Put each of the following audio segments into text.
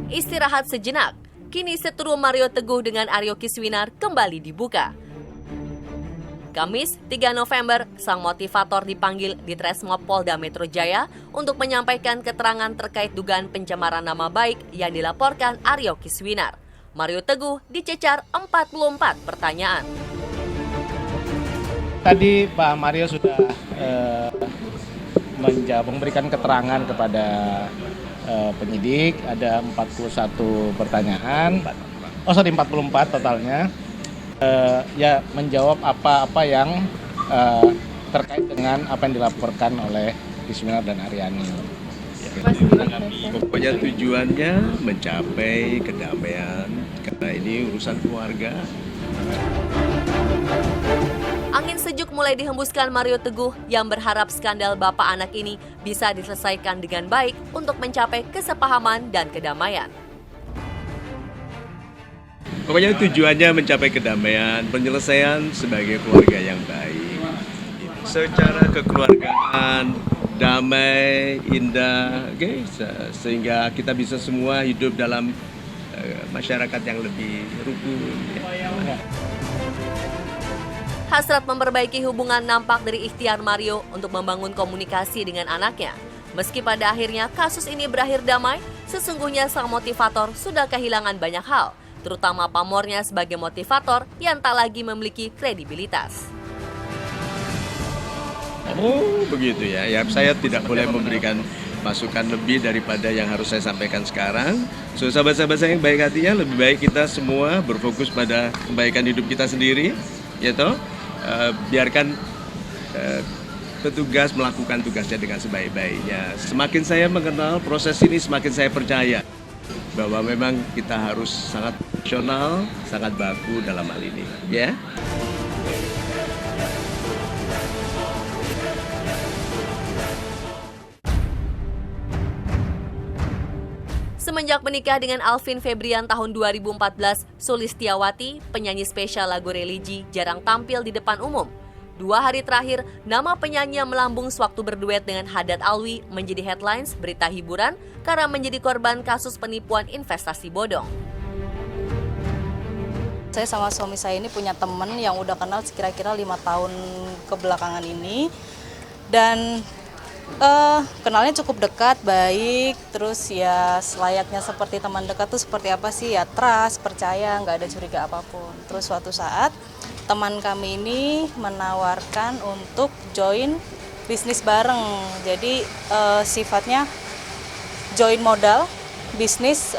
Istirahat sejenak, kini setrum Mario Teguh dengan Aryo Kiswinar kembali dibuka. Kamis 3 November, sang motivator dipanggil di Tresmob Polda Metro Jaya untuk menyampaikan keterangan terkait dugaan pencemaran nama baik yang dilaporkan Aryo Kiswinar. Mario Teguh dicecar 44 pertanyaan. Tadi Pak Mario sudah memberikan keterangan kepada penyidik, ada 41 pertanyaan, 44 totalnya. Ya menjawab apa-apa yang terkait dengan apa yang dilaporkan oleh Kiswinar dan Aryani. Pokoknya tujuannya mencapai kedamaian karena ini urusan keluarga. Angin sejuk mulai dihembuskan Mario Teguh yang berharap skandal bapak anak ini bisa diselesaikan dengan baik untuk mencapai kesepahaman dan kedamaian. Pokoknya tujuannya mencapai kedamaian, penyelesaian sebagai keluarga yang baik. Secara kekeluargaan, damai, indah, okay? Sehingga kita bisa semua hidup dalam masyarakat yang lebih rukun. Ya. Hasrat memperbaiki hubungan nampak dari ikhtiar Mario untuk membangun komunikasi dengan anaknya. Meski pada akhirnya kasus ini berakhir damai, sesungguhnya sang motivator sudah kehilangan banyak hal, terutama pamornya sebagai motivator yang tak lagi memiliki kredibilitas. Oh begitu ya, saya tidak boleh memberikan masukan lebih daripada yang harus saya sampaikan sekarang. So sahabat-sahabat saya yang baik hatinya, lebih baik kita semua berfokus pada kebaikan hidup kita sendiri, ya toh. Biarkan petugas melakukan tugasnya dengan sebaik-baiknya. Semakin saya mengenal proses ini, semakin saya percaya bahwa memang kita harus sangat profesional, sangat baku dalam hal ini, ya. Semenjak menikah dengan Alvin Febrian tahun 2014, Sulistiawati, penyanyi spesial lagu religi, jarang tampil di depan umum. 2 hari terakhir, nama penyanyi yang melambung sewaktu berduet dengan Haddad Alwi menjadi headlines berita hiburan karena menjadi korban kasus penipuan investasi bodong. Saya sama suami saya ini punya teman yang udah kenal kira-kira 5 tahun kebelakangan ini. Dan kenalnya cukup dekat, baik, terus ya selayaknya seperti teman dekat tuh seperti apa sih, ya trust, percaya, nggak ada curiga apapun. Terus suatu saat teman kami ini menawarkan untuk join bisnis bareng, jadi sifatnya join modal bisnis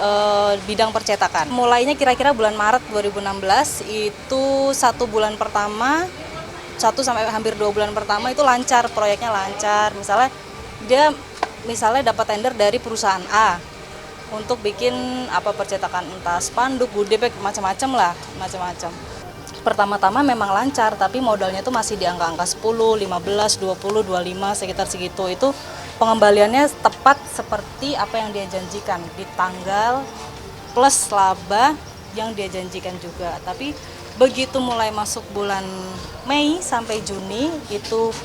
bidang percetakan. Mulainya kira-kira bulan Maret 2016, itu 1 bulan pertama, 1 sampai hampir 2 bulan pertama itu lancar, proyeknya lancar. Misalnya dapat tender dari perusahaan A untuk bikin percetakan, entah spanduk, goodie bag, macam-macam. Pertama-tama memang lancar, tapi modalnya tuh masih di angka-angka 10, 15, 20, 25, sekitar segitu. Itu pengembaliannya tepat seperti apa yang dia janjikan, di tanggal plus laba yang dia janjikan juga. Tapi begitu mulai masuk bulan Mei sampai Juni, itu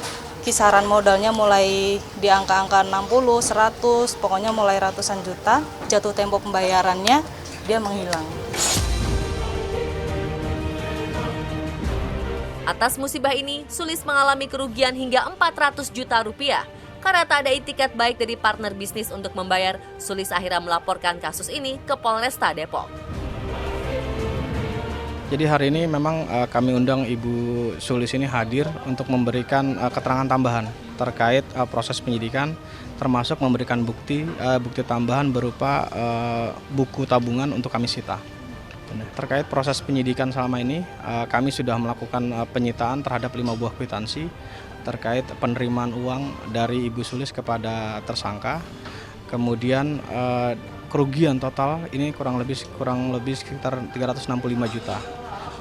kisaran modalnya mulai di angka-angka 60, 100, pokoknya mulai ratusan juta. Jatuh tempo pembayarannya, dia menghilang. Atas musibah ini, Sulis mengalami kerugian hingga 400 juta rupiah. Karena tak ada itikat baik dari partner bisnis untuk membayar, Sulis akhirnya melaporkan kasus ini ke Polresta Depok. Jadi hari ini memang kami undang Ibu Sulis ini hadir untuk memberikan keterangan tambahan terkait proses penyidikan, termasuk memberikan bukti tambahan berupa buku tabungan untuk kami sita. Terkait proses penyidikan selama ini, kami sudah melakukan penyitaan terhadap 5 buah kwitansi terkait penerimaan uang dari Ibu Sulis kepada tersangka. Kemudian kerugian total ini kurang lebih sekitar 365 juta.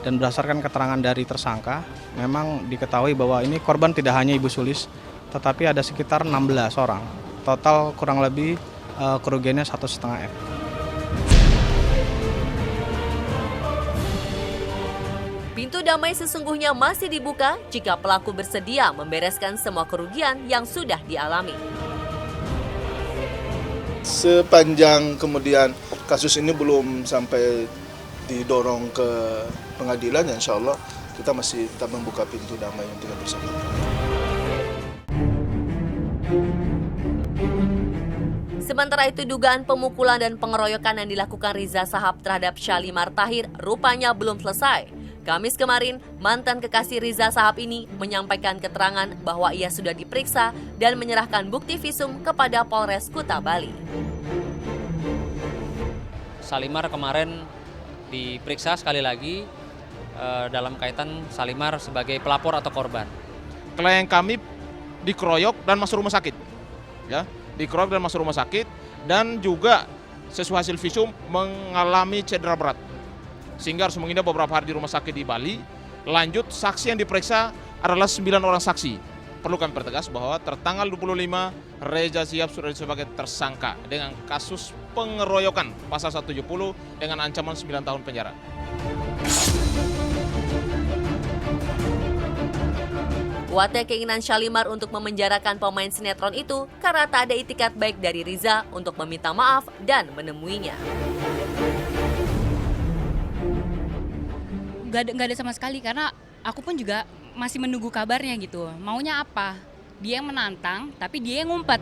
Dan berdasarkan keterangan dari tersangka, memang diketahui bahwa ini korban tidak hanya Ibu Sulis, tetapi ada sekitar 16 orang. Total kurang lebih kerugiannya 1,5 M. Pintu damai sesungguhnya masih dibuka jika pelaku bersedia membereskan semua kerugian yang sudah dialami. Sepanjang kemudian kasus ini belum sampai didorong ke pengadilan, ya insya Allah kita masih tetap membuka pintu damai untuk bersama. Sementara itu, dugaan pemukulan dan pengeroyokan yang dilakukan Riza Shahab terhadap Syalimar Tahir rupanya belum selesai. Kamis kemarin, mantan kekasih Riza Shahab ini menyampaikan keterangan bahwa ia sudah diperiksa dan menyerahkan bukti visum kepada Polres Kuta Bali. Syalimar kemarin diperiksa sekali lagi dalam kaitan Syalimar sebagai pelapor atau korban. Klien kami dikeroyok dan masuk rumah sakit, ya, dikeroyok dan masuk rumah sakit, dan juga sesuai hasil visum mengalami cedera berat, sehingga harus menginap beberapa hari di rumah sakit di Bali. Lanjut, saksi yang diperiksa adalah 9 orang saksi. Perlu kami pertegas bahwa tertanggal 25 Reza Shihab sudah sebagai tersangka dengan kasus pengeroyokan pasal 170 dengan ancaman 9 tahun penjara. Kuatnya keinginan Syalimar untuk memenjarakan pemain sinetron itu karena tak ada itikat baik dari Riza untuk meminta maaf dan menemuinya. Nggak ada sama sekali, karena aku pun juga masih menunggu kabarnya gitu. Maunya apa? Dia yang menantang, tapi dia yang ngumpet.